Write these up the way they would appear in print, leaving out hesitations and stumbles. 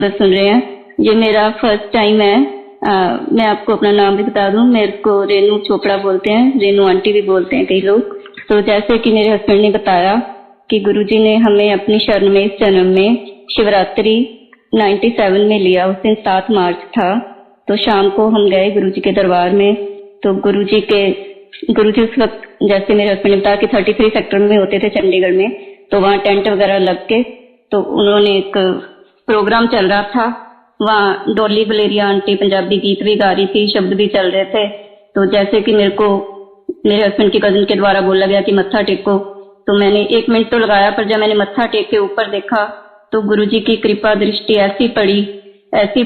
बस सुन रहे हैं। ये मेरा फर्स्ट टाइम है। मैं आपको अपना नाम भी बता दूं, मेरे को रेनू चोपड़ा बोलते हैं, रेनू आंटी भी बोलते हैं कई लोग। तो जैसे कि मेरे हस्बैंड ने बताया कि गुरुजी ने हमें अपनी शरण में इस जन्म में शिवरात्रि 97 में लिया। उस दिन 7 मार्च था। तो शाम को हम गए गुरुजी के दरबार में। तो गुरुजी उस वक्त, जैसे मेरे हस्बैंड ने बताया कि 33 सेक्टर में होते थे चंडीगढ़ में, तो वहाँ टेंट वगैरह लग के तो उन्होंने एक प्रोग्राम चल रहा था। वहाँ डॉली वलेरिया आंटी पंजाबी गीत भी गा रही थी, शब्द भी चल रहे थे। तो जैसे कि मेरे हस्बैंड की कजिन के द्वारा बोला गया कि मत्था टेको, तो मैंने 1 मिनट तो लगाया, पर जब मैंने मत्था टेक के ऊपर देखा तो गुरुजी की कृपा दृष्टि ऐसी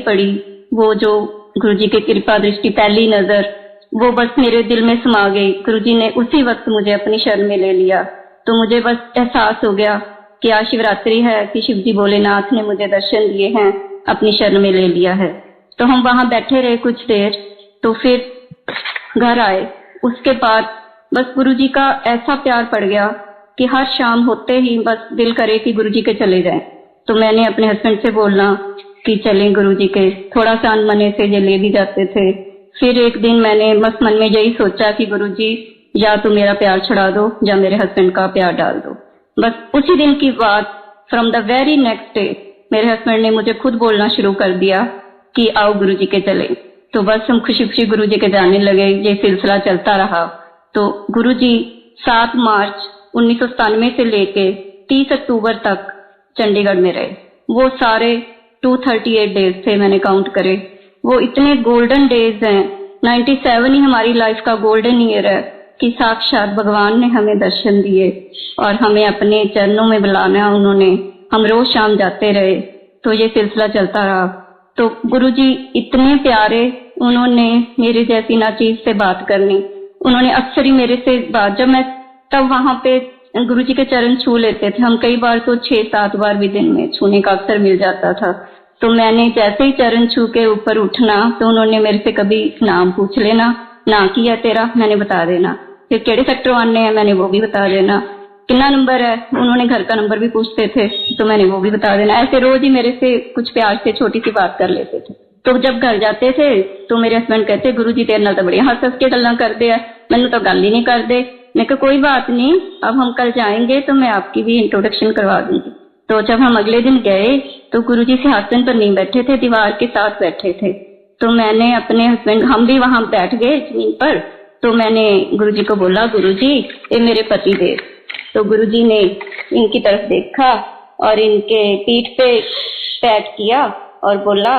पड़ी, वो जो गुरुजी की कृपा दृष्टि पहली नजर वो बस मेरे दिल में समा गई। गुरुजी ने उसी वक्त मुझे अपनी शरण में ले लिया। तो मुझे बस एहसास हो गया कि आज शिवरात्रि है, कि शिवजी भोलेनाथ ने मुझे दर्शन दिए हैं, अपनी शरण में ले लिया है। तो हम वहां बैठे रहे कुछ देर, तो फिर घर आए। उसके बाद बस गुरुजी का ऐसा प्यार पड़ गया कि हर शाम होते ही बस दिल करे कि गुरुजी के चले जाएं। तो मैंने अपने हस्बैंड से बोलना कि चलें गुरुजी के, थोड़ा सा अनमने से ये ले भी जाते थे। फिर एक दिन मैंने बस मन में यही सोचा कि गुरुजी या तो मेरा प्यार छुड़ा दो या मेरे हस्बैंड का प्यार डाल दो। बस उसी दिन की बात, from the very next day मेरे हस्बैंड ने मुझे खुद बोलना शुरू कर दिया कि आओ गुरुजी के चले। तो बस हम खुशी खुशी गुरुजी के जाने लगे। ये सिलसिला चलता रहा। तो गुरुजी 7 मार्च 1997 से लेके 30 अक्टूबर तक चंडीगढ़ में रहे। वो सारे 238 डेज थे, मैंने काउंट करे। वो इतने गोल्डन डेज हैं। 97 ही हमारी लाइफ का गोल्डन ईयर है कि साक्षात भगवान ने हमें दर्शन दिए और हमें अपने चरणों में बुलाना उन्होंने। हम रोज शाम जाते रहे। तो ये सिलसिला चलता रहा। तो गुरुजी इतने प्यारे, उन्होंने मेरे जैसी नाचीज से बात करनी। उन्होंने अक्सर ही मेरे से बात, जब मैं तब वहां पे गुरुजी के चरण छू लेते थे हम, कई बार तो 6-7 बार भी दिन में छूने का अक्सर मिल जाता था। तो मैंने जैसे ही चरण छू के ऊपर उठना तो उन्होंने मेरे से कभी नाम पूछ लेना, ना किया तेरा, मैंने बता देना। फिर केड़े सेक्टर आने हैं, मैंने वो भी बता देना। कितना नंबर है, उन्होंने घर का नंबर भी पूछते थे तो मैंने वो भी बता देना। ऐसे रोज ही मेरे से कुछ प्यार से छोटी सी बात कर लेते थे। तो जब घर जाते थे तो मेरे हस्बैंड कहते गुरुजी तेरे नाल तो बड़ी हंस के गल्ला करते हैं, मैंने तो गल ही नहीं करते। मैं कहा कोई बात नहीं, अब हम कल जाएंगे तो मैं आपकी भी इंट्रोडक्शन करवा दूंगी। तो जब हम अगले दिन गए तो गुरुजी सिंहासन पर नहीं बैठे थे, दीवार के साथ बैठे थे। तो मैंने अपने हस्बैंड, हम भी वहां बैठ गए जमीन पर। तो मैंने गुरुजी को बोला गुरुजी ये मेरे पति देव। तो गुरुजी ने इनकी तरफ देखा और इनके पीठ पे पैट किया और बोला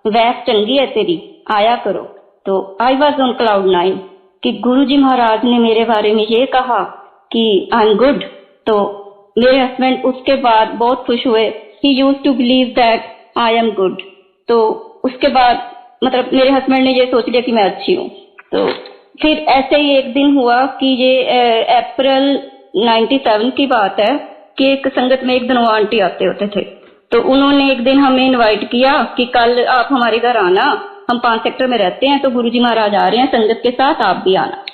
वैस चंगी है तेरी, आया करो। तो आई वॉज ऑन क्लाउड 9 कि गुरुजी महाराज ने मेरे बारे में ये कहा कि आई एम गुड। तो मेरे हस्बैंड उसके बाद बहुत खुश हुए। He used to believe that I am good. तो उसके बाद मतलब मेरे हस्बैंड ने ये सोच लिया कि मैं अच्छी हूँ। तो फिर ऐसे ही एक दिन हुआ कि ये अप्रैल 97 की बात है कि एक संगत में एक धनवा आंटी आते होते थे। तो उन्होंने एक दिन हमें इनवाइट किया कि कल आप हमारे घर आना, हम 5 सेक्टर में रहते हैं, तो गुरुजी महाराज आ रहे हैं संगत के साथ, आप भी आना।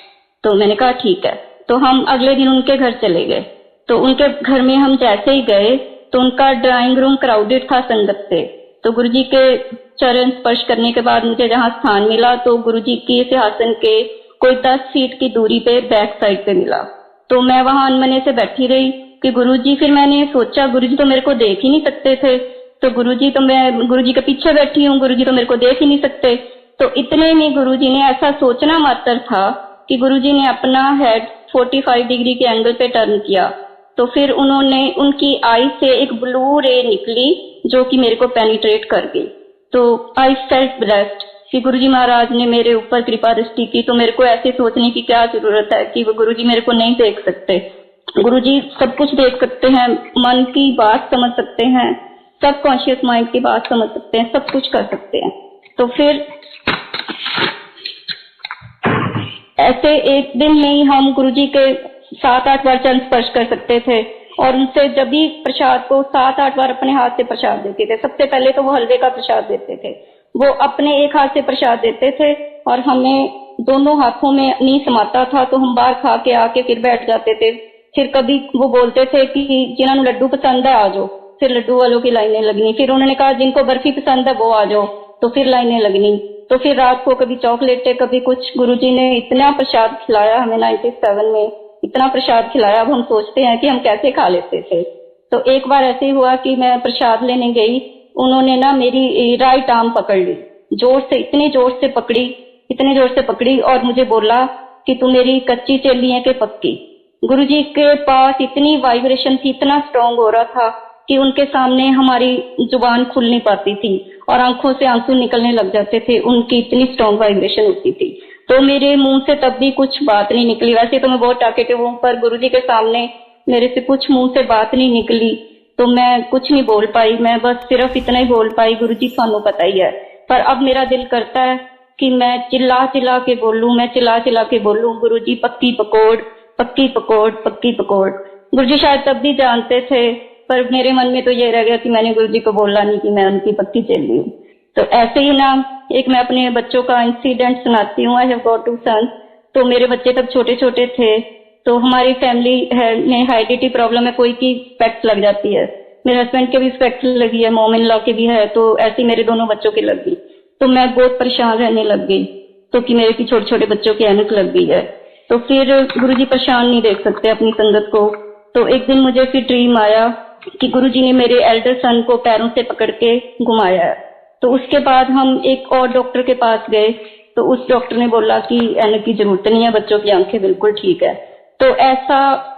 तो मैंने कहा ठीक है। तो हम अगले दिन उनके घर चले गए। तो उनके घर में हम जैसे ही गए तो उनका ड्राइंग रूम क्राउडेड था संगत से। तो गुरुजी के चरण स्पर्श करने के बाद मुझे जहाँ स्थान मिला तो गुरुजी के सिंहासन के कोई 10 फीट की दूरी पे बैक साइड पे मिला। तो मैं वहां अनमने से बैठी रही कि गुरुजी, फिर मैंने सोचा गुरुजी तो मेरे को देख ही नहीं सकते थे। तो गुरुजी तो मैं गुरुजी के पीछे बैठी हूँ, गुरुजी तो मेरे को देख ही नहीं सकते। तो इतने में गुरुजी ने ऐसा सोचना मात्र था कि गुरुजी ने अपना हेड 45 डिग्री के एंगल पे टर्न किया। तो फिर उन्होंने उनकी आई से एक ब्लू रे निकली जो कि मेरे को पेनिट्रेट कर गई। तो आई फेल्ट ब्लेस्ड कि गुरुजी महाराज ने मेरे ऊपर कृपा दृष्टि की। तो मेरे को ऐसे सोचने की क्या जरूरत है कि वो गुरुजी मेरे को नहीं देख सकते। गुरुजी सब कुछ देख सकते हैं, मन की बात समझ सकते हैं, सब कॉन्शियस माइंड की बात समझ सकते हैं, सब कुछ कर सकते हैं। तो फिर ऐसे एक दिन में ही हम गुरुजी के 7-8 बार चरण स्पर्श कर सकते थे और उनसे जब भी प्रसाद को 7-8 बार अपने हाथ से प्रसाद देते थे। सबसे पहले तो वो हलवे का प्रसाद देते थे, वो अपने एक हाथ से प्रसाद देते थे और हमें दोनों हाथों में नहीं समाता था। तो हम बाहर खा के आके फिर बैठ जाते थे। फिर कभी वो बोलते थे कि जिन्होंने लड्डू पसंद है आ जाओ, फिर लड्डू वालों की लाइनें लगनी, फिर उन्होंने कहा जिनको बर्फी पसंद है वो आ जाओ, तो फिर लाइनें लगनी। तो फिर रात को कभी चॉकलेट कभी कुछ। गुरुजी ने इतना प्रसाद खिलाया हमें 97 में, इतना प्रसाद खिलाया, अब हम सोचते हैं कि हम कैसे खा लेते थे। तो एक बार ऐसे हुआ कि मैं प्रसाद लेने गई, उन्होंने ना मेरी राइट आर्म पकड़ ली, जोर से, इतनी जोर से पकड़ी, इतनी जोर से पकड़ी, और मुझे बोला कि तू मेरी कच्ची चेली है कि पक्की। गुरुजी के पास इतनी वाइब्रेशन थी, इतना स्ट्रांग हो रहा था कि उनके सामने हमारी जुबान खुल नहीं पाती थी और आंखों से आंसू निकलने लग जाते थे, उनकी इतनी स्ट्रांग वाइब्रेशन होती थी। तो मेरे मुंह से तब भी कुछ बात नहीं निकली। वैसे तो मैं बहुत टॉकेटिव हूँ, पर गुरुजी के सामने मेरे से कुछ मुंह से बात नहीं निकली, तो मैं कुछ नहीं बोल पाई। मैं बस सिर्फ इतना ही बोल पाई, गुरुजी थानू पता ही है। पर अब मेरा दिल करता है कि मैं चिल्ला चिल्ला के बोलूं, मैं चिल्ला चिल्ला के बोलूं, गुरुजी पक्की पकौड़, पक्की पकौड़, पक्की पकौड़। गुरुजी शायद तब भी जानते थे, पर मेरे मन में तो ये रह गया कि मैंने गुरुजी को बोला नहीं कि मैं उनकी पक्की चेली हूँ। तो ऐसे ही ना, एक मैं अपने बच्चों का इंसिडेंट सुनाती हूँ। I have got 2 sons. तो मेरे बच्चे तब छोटे छोटे थे, तो हमारी फैमिली में हाइडिटी प्रॉब्लम है, कोई की स्पेक्ट लग जाती है। मेरे हस्बैंड के भी स्पेक्ट लगी है, मॉम इन लॉ के भी है, तो ऐसे मेरे दोनों बच्चों की लग गई। तो मैं बहुत परेशान रहने लग गई, तो कि मेरे की छोटे छोटे बच्चों की ऐनक लग गई है। तो फिर गुरुजी परेशान नहीं देख सकते अपनी संगत को। तो एक दिन मुझे फिर ड्रीम आया कि गुरुजी ने मेरे एल्डर सन को पैरों से पकड़ के घुमाया है। तो उसके बाद हम एक और डॉक्टर के पास गए, तो उस डॉक्टर ने बोला कि ऐनक की जरूरत नहीं है, बच्चों की आंखें बिल्कुल ठीक है। तो ऐसा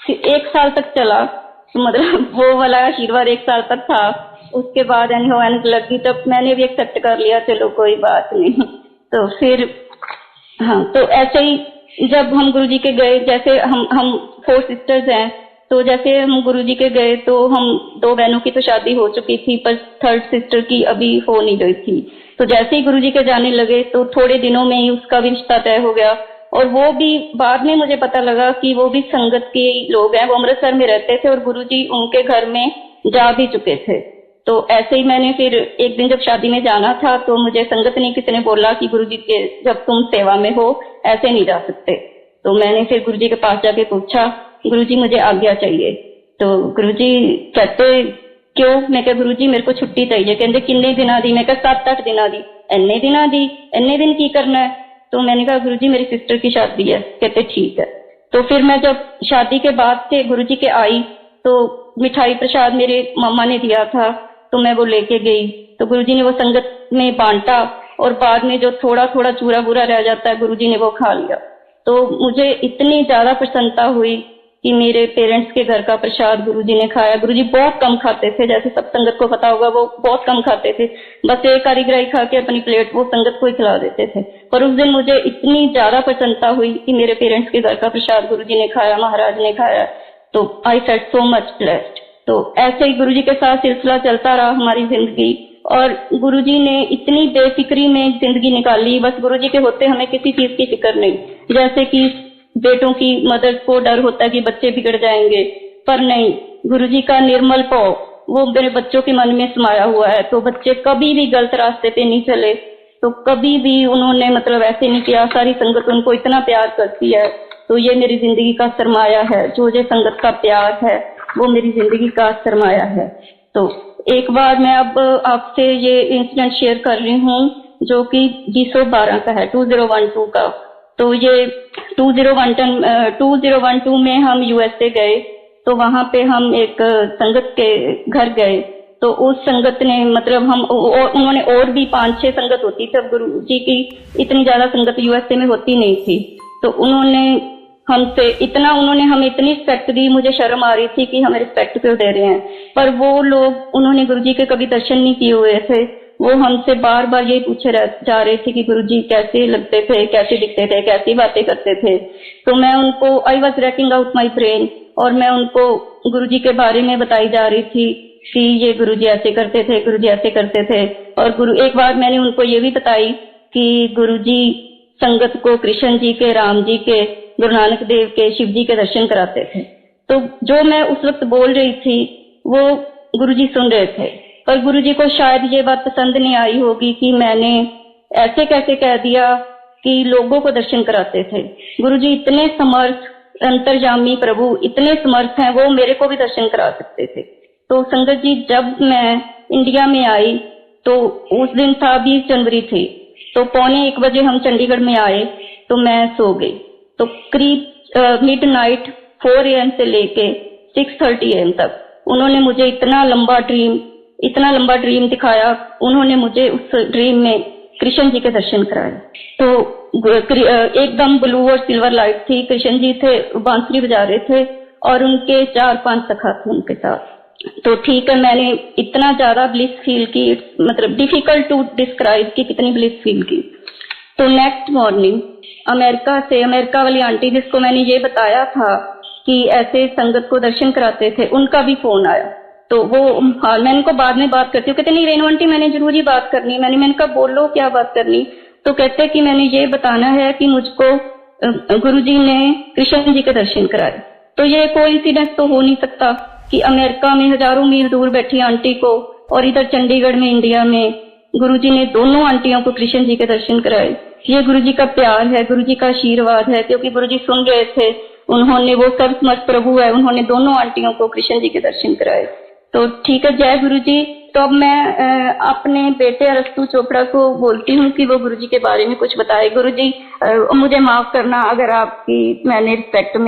1 साल तक चला, तो मतलब वो वाला आशीर्वाद 1 साल तक था। उसके बाद ऐनक लग गई, तब मैंने भी एक्सेप्ट कर लिया, चलो कोई बात नहीं। तो फिर हाँ, तो ऐसे ही जब हम गुरुजी के गए, जैसे हम 4 सिस्टर्स हैं, तो जैसे हम गुरुजी के गए तो हम 2 बहनों की तो शादी हो चुकी थी, पर 3rd सिस्टर की अभी हो नहीं गई थी। तो जैसे ही गुरुजी के जाने लगे तो थोड़े दिनों में ही उसका भी रिश्ता तय हो गया। और वो भी बाद में मुझे पता लगा कि वो भी संगत के लोग हैं, वो अमृतसर में रहते थे और गुरुजी उनके घर में जा भी चुके थे। तो ऐसे ही मैंने फिर एक दिन जब शादी में जाना था, तो मुझे संगत ने किसी ने बोला कि गुरुजी के जब तुम सेवा में हो ऐसे नहीं जा सकते। तो मैंने फिर गुरुजी के पास जाके पूछा, गुरुजी मुझे आज्ञा चाहिए। तो गुरुजी कहते क्यों? मैं कहा गुरुजी मेरे को छुट्टी चाहिए। कहते किन्ने दिना दी? मैं कहा 7-8 दिना दी। इन्ने दिना दी? इन्ने दिन की करना है? तो मैंने कहा गुरुजी मेरी सिस्टर की शादी है। कहते ठीक है। तो फिर मैं जब शादी के बाद से गुरुजी के आई, तो मिठाई प्रसाद मेरे मामा ने दिया था, तो मैं वो लेके गई। तो गुरुजी ने वो संगत में बांटा और बाद में जो थोड़ा थोड़ा चूरा बुरा रह जाता है गुरुजी ने वो खा लिया। तो मुझे इतनी ज्यादा प्रसन्नता हुई कि मेरे पेरेंट्स के घर का प्रसाद गुरुजी ने खाया। गुरुजी बहुत कम खाते थे, जैसे सब संगत को पता होगा, वो बहुत कम खाते थे, बस एक कारीगराई खा के अपनी प्लेट वो संगत को ही खिला देते थे। पर उस दिन मुझे इतनी ज्यादा प्रसन्नता हुई कि मेरे पेरेंट्स के घर का प्रसाद गुरुजी ने खाया, महाराज ने खाया। तो I felt so much blessed. तो ऐसे ही गुरुजी के साथ सिलसिला चलता रहा हमारी जिंदगी, और गुरुजी ने इतनी बेफिक्री में जिंदगी निकाली। बस गुरुजी के होते हमें किसी चीज की फिक्र नहीं। जैसे कि बेटों की मदर को डर होता है कि बच्चे बिगड़ जाएंगे, पर नहीं, गुरुजी का निर्मल भाव वो मेरे बच्चों के मन में समाया हुआ है। तो बच्चे कभी भी गलत रास्ते पे नहीं चले, तो कभी भी उन्होंने मतलब ऐसे नहीं किया। सारी संगत उनको इतना प्यार करती है। तो ये मेरी जिंदगी का सरमाया है, जो ये संगत का प्यार है वो मेरी जिंदगी का सरमाया है। तो एक बार मैं अब आपसे ये इंसिडेंट शेयर कर रही हूँ जो कि 2012 का है, 2012 का। तो ये 2012 में हम यूएसए गए, तो वहां पे हम एक संगत के घर गए। तो उस संगत ने मतलब हम उन्होंने और भी 5-6 संगत होती थी। अब गुरु जी की इतनी ज्यादा संगत यूएसए में होती नहीं थी। तो उन्होंने हमें इतनी रिस्पेक्ट दी, मुझे शर्म आ रही थी कि हमें रिस्पेक्ट क्यों दे रहे हैं। पर वो लोग उन्होंने गुरुजी के कभी दर्शन नहीं किए हुए थे। वो हमसे बार बार यही पूछे जा रहे थे कि गुरुजी कैसे लगते थे, कैसे दिखते थे, कैसी बातें करते थे। तो मैं उनको I was ranking out my brain, और मैं उनको गुरुजी के बारे में बताई जा रही थी कि ये गुरुजी ऐसे करते थे, गुरुजी ऐसे करते थे। और एक बार मैंने उनको ये भी बताई कि गुरुजी संगत को कृष्ण जी के, राम जी के, गुरु नानक देव के, शिव जी के दर्शन कराते थे। तो जो मैं उस वक्त बोल रही थी वो गुरुजी सुन रहे थे, पर गुरुजी को शायद ये बात पसंद नहीं आई होगी कि मैंने ऐसे कैसे कह दिया कि लोगों को दर्शन कराते थे। गुरुजी इतने समर्थ, अंतर्यामी प्रभु इतने समर्थ हैं, वो मेरे को भी दर्शन करा सकते थे। तो संगत जी जब मैं इंडिया में आई तो उस दिन था 20 जनवरी थी, तो 1:45 बजे हम चंडीगढ़ में आए तो मैं सो गई। तो करीब मिडनाइट 4 AM से लेके 6:30 AM तक उन्होंने मुझे इतना लंबा ड्रीम दिखाया। उन्होंने मुझे उस ड्रीम में कृष्ण जी के दर्शन कराए। तो एकदम ब्लू और सिल्वर लाइट थी, कृष्ण जी थे, बांसुरी बजा रहे थे और उनके 4-5 सखा थे उनके साथ। तो ठीक है, मैंने इतना ज्यादा ब्लिस फील की, मतलब डिफिकल्ट टू डिस्क्राइब कि कितनी ब्लिस फील की। तो नेक्स्ट मॉर्निंग अमेरिका वाली आंटी जिसको मैंने ये बताया था कि ऐसे संगत को दर्शन कराते थे, उनका भी फोन आया। तो वो मैं उनको बाद में बात करती हूँ, कहते नहीं रेणु आंटी मैंने जरूरी बात करनी। मैंने कहा बोलो क्या बात करनी। तो कहते कि मैंने ये बताना है कि मुझको गुरुजी ने कृष्ण जी के दर्शन कराए। तो ये कोइंसिडेंस तो हो नहीं सकता कि अमेरिका में हजारों मील दूर बैठी आंटी को और इधर चंडीगढ़ में इंडिया में गुरुजी ने दोनों आंटियों को कृष्ण जी के दर्शन कराए। ये गुरुजी का प्यार है, गुरुजी का आशीर्वाद है, क्योंकि गुरुजी सुन रहे थे। उन्होंने, वो सर्वसमर्थ प्रभु है, उन्होंने दोनों आंटियों को कृष्ण जी के दर्शन कराए। तो ठीक है, जय गुरुजी। तो अब मैं अपने बेटे अरस्तु चोपड़ा को बोलती हूँ कि वो गुरुजी के बारे में कुछ बताए। गुरुजी मुझे माफ करना अगर आपकी मैंने रिस्पेक्ट में